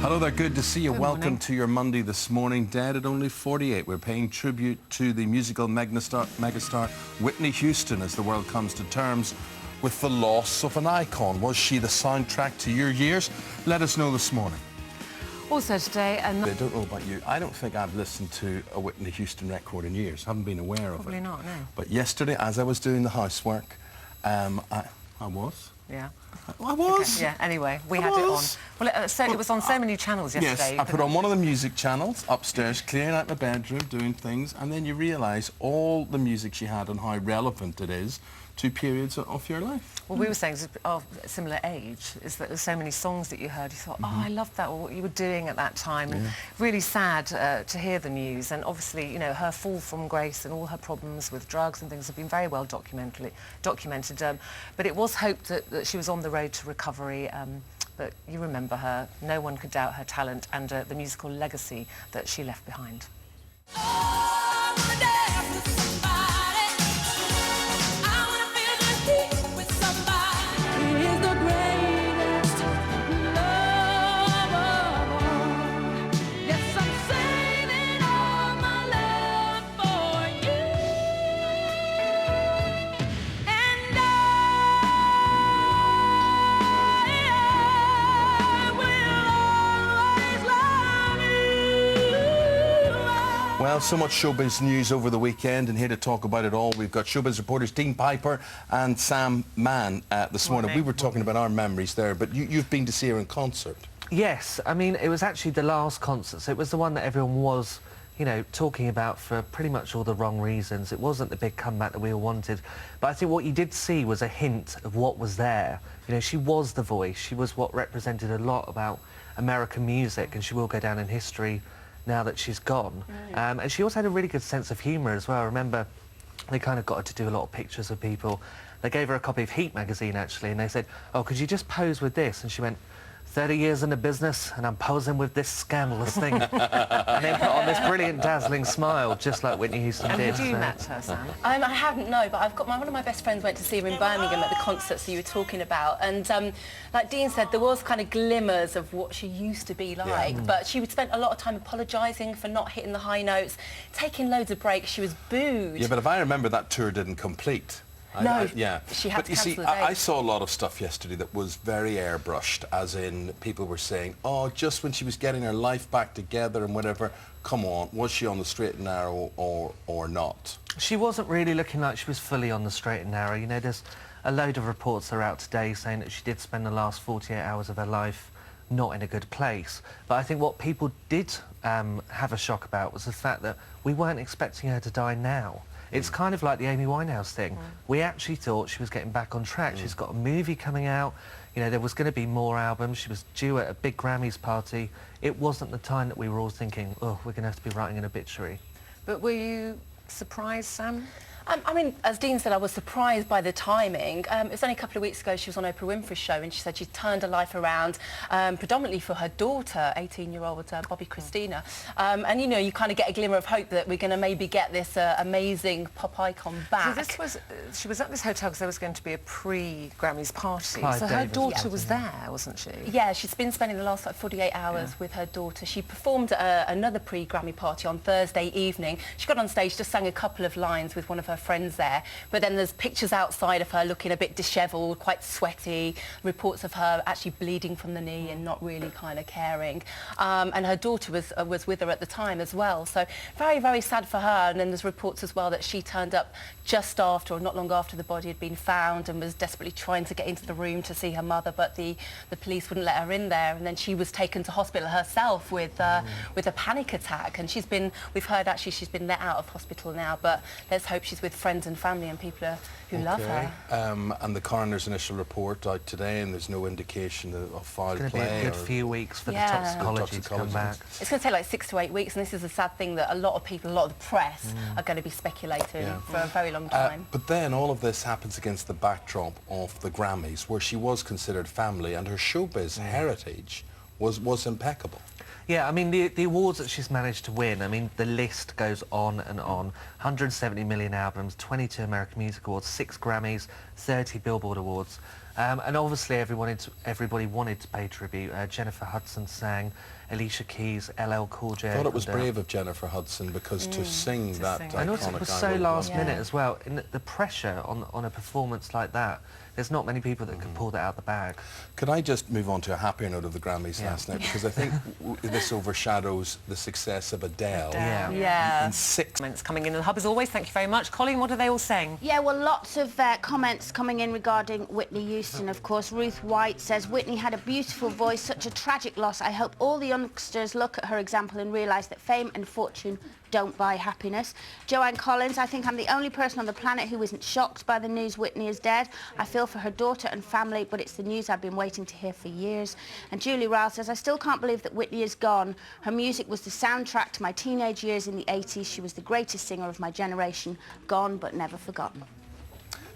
Hello there, good to see you. Good Welcome morning. to your Monday this morning. Dead at only 48. We're paying tribute to the musical megastar Whitney Houston as the world comes to terms with the loss of an icon. Was she the soundtrack to your years? Let us know this morning. Also today, I don't know about you. I don't think I've listened to a Whitney Houston record in years. Haven't been aware of it. Probably not, no. But yesterday, as I was doing the housework, I was. Yeah. I was. Okay, yeah, anyway, we had it on. Well, it was on so many channels yesterday. Yes, I put on one of the music channels upstairs, clearing out my bedroom, doing things, and then you realise all the music she had and how relevant it is to periods of your life. Well, we were saying, of a similar age, is that there's so many songs that you heard, you thought, oh, I love that, or what you were doing at that time. And really sad to hear the news. And obviously, you know, her fall from grace and all her problems with drugs and things have been very well documented. But it was hoped that she was on the road to recovery. But you remember her. No one could doubt her talent and the musical legacy that she left behind. Well, so much showbiz news over the weekend, and here to talk about it all, we've got showbiz reporters Dean Piper and Sam Mann this morning. We were talking about our memories there, but you've been to see her in concert. Yes, I mean, it was actually the last concert, so it was the one that everyone was, you know, talking about for pretty much all the wrong reasons. It wasn't the big comeback that we all wanted, but I think what you did see was a hint of what was there. You know, she was the voice, she was what represented a lot about American music, and she will go down in history now that she's gone. And she also had a really good sense of humour as well. I remember they kind of got her to do a lot of pictures of people. They gave her a copy of Heat magazine, actually, and they said, oh, could you just pose with this? And she went, 30 years in the business, and I'm posing with this scandalous thing. And they put on this brilliant, dazzling smile, just like Whitney Houston did. Have you met her, Sam? I haven't, no, but I've got one of my best friends went to see her in Birmingham at the concerts that you were talking about, and like Dean said, there was kind of glimmers of what she used to be like, but she would spend a lot of time apologising for not hitting the high notes, taking loads of breaks. She was booed. Yeah, but if I remember, that tour didn't complete. Yeah. She had but to you cancel see, the date. I saw a lot of stuff yesterday that was very airbrushed, as in people were saying, oh, just when she was getting her life back together and whatever, come on, was she on the straight and narrow or not? She wasn't really looking like she was fully on the straight and narrow. You know, there's a load of reports that are out today saying that she did spend the last 48 hours of her life not in a good place. But I think what people did have a shock about was the fact that we weren't expecting her to die now. It's kind of like the Amy Winehouse thing. We actually thought she was getting back on track. She's got a movie coming out. You know, there was going to be more albums. She was due at a big Grammys party. It wasn't the time that we were all thinking, oh, we're going to have to be writing an obituary. But were you surprised, Sam? I mean, as Dean said, I was surprised by the timing. It was only a couple of weeks ago she was on Oprah Winfrey's show, and she said she turned her life around predominantly for her daughter, 18-year-old Bobby Christina. And, you know, you kind of get a glimmer of hope that we're going to maybe get this amazing pop icon back. So she was at this hotel because there was going to be a pre-Grammys party. Clive so her Davis, daughter was there, wasn't she? Yeah, she's been spending the last 48 hours with her daughter. She performed at another pre-Grammy party on Thursday evening. She got on stage, just sang a couple of lines with one of her friends there, but then there's pictures outside of her looking a bit dishevelled, quite sweaty, reports of her actually bleeding from the knee and not really kind of caring. And her daughter was with her at the time as well, so very, very sad for her. And then there's reports as well that she turned up just after, or not long after, the body had been found, and was desperately trying to get into the room to see her mother, but the police wouldn't let her in there, and then she was taken to hospital herself with a panic attack. And we've heard actually she's been let out of hospital now, but let's hope she's with friends and family and people who love her. And the coroner's initial report out today, and there's no indication of foul play. It's going to be a good few weeks for the toxicology to come back. It's going to take like 6 to 8 weeks, and this is a sad thing that a lot of people, a lot of the press are going to be speculating for a very long time. But then all of this happens against the backdrop of the Grammys, where she was considered family, and her showbiz heritage was impeccable. Yeah, I mean, the awards that she's managed to win, I mean, the list goes on and on. 170 million albums, 22 American Music Awards, 6 Grammys, 30 Billboard Awards. And obviously everybody wanted to pay tribute. Jennifer Hudson sang, Alicia Keys, LL Cool J. I thought it was brave of Jennifer Hudson because to sing that sing. iconic And also it was I so Will last Rock You. minute as well. In the pressure on a performance like that, there's not many people that could pull that out the bag. Could I just move on to a happier note of the Grammys Yeah. last night? Because I think this overshadows the success of Adele. Yeah. Yeah. In 6 Comments coming in the hub as always. Thank you very much. Colleen, what are they all saying? Yeah, well, lots of comments coming in regarding Whitney Houston, of course. Ruth White says, Whitney had a beautiful voice, such a tragic loss. I hope all the youngsters look at her example and realise that fame and fortune don't buy happiness. Joanne Collins, I think I'm the only person on the planet who isn't shocked by the news Whitney is dead. I feel for her daughter and family, but it's the news I've been waiting to hear for years. And Julie Ryle says, I still can't believe that Whitney is gone. Her music was the soundtrack to my teenage years in the 80s. She was the greatest singer of my generation. Gone, but never forgotten.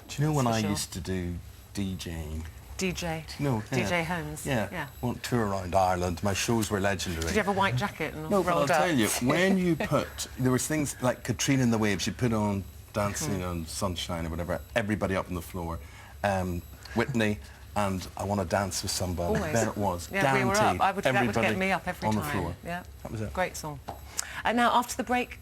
Do you know when For I sure. used to do DJing? DJ. No, yeah. DJ Holmes. Yeah. Went tour around Ireland. My shows were legendary. Did you have a white jacket and No, but I'll rolled up? tell you, when you put... There was things like Katrina and the Waves, you put on Dancing on Sunshine or whatever, everybody up on the floor. Whitney and I Want to Dance with Somebody. Always. There it was. Yeah, we were up. Guaranteed. That would get Everybody me up every on time. the floor. Yeah. That was it. Great song. And now, after the break,